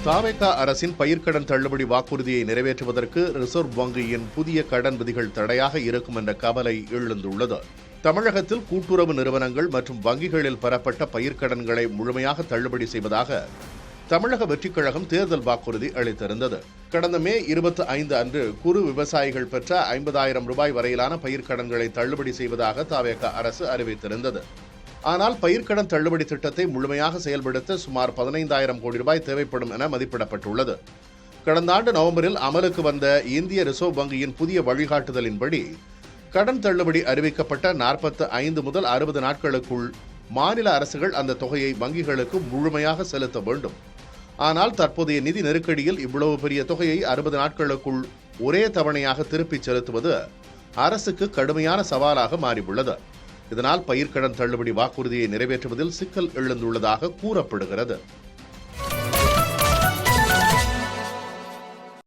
தவேக அரசின் பயிர்க்கடன் தள்ளுபடி வாக்குறுதியை நிறைவேற்றுவதற்கு ரிசர்வ் வங்கியின் புதிய கடன் விதிகள் தடையாக இருக்கும் என்ற கவலை எழுந்துள்ளது. தமிழகத்தில் கூட்டுறவு நிறுவனங்கள் மற்றும் வங்கிகளில் பெறப்பட்ட பயிர்க்கடன்களை முழுமையாக தள்ளுபடி செய்வதாக தமிழக வெற்றிக் கழகம் தேர்தல் வாக்குறுதி அளித்திருந்தது. கடந்த மே 25 அன்று குறு விவசாயிகள் பெற்ற 50,000 ரூபாய் வரையிலான பயிர்க்கடன்களை தள்ளுபடி செய்வதாக தவேக அரசு அறிவித்திருந்தது. ஆனால் பயிர்க்கடன் தள்ளுபடி திட்டத்தை முழுமையாக செயல்படுத்த சுமார் 15,000 கோடி ரூபாய் தேவைப்படும் என மதிப்பிடப்பட்டுள்ளது. கடந்த ஆண்டு நவம்பரில் அமலுக்கு வந்த இந்திய ரிசர்வ் வங்கியின் புதிய வழிகாட்டுதலின்படி கடன் தள்ளுபடி அறிவிக்கப்பட்ட 45 முதல் 60 நாட்களுக்குள் மாநில அரசுகள் அந்த தொகையை வங்கிகளுக்கு முழுமையாக செலுத்த வேண்டும். ஆனால் தற்போதைய நிதி நெருக்கடியில் இவ்வளவு பெரிய தொகையை 60 நாட்களுக்குள் ஒரே தவணையாக திருப்பிச் செலுத்துவது அரசுக்கு கடுமையான சவாலாக மாறியுள்ளது. இதனால் பயிர்க்கடன் தள்ளுபடி வாக்குறுதியை நிறைவேற்றுவதில் சிக்கல் எழுந்துள்ளதாக கூறப்படுகிறது.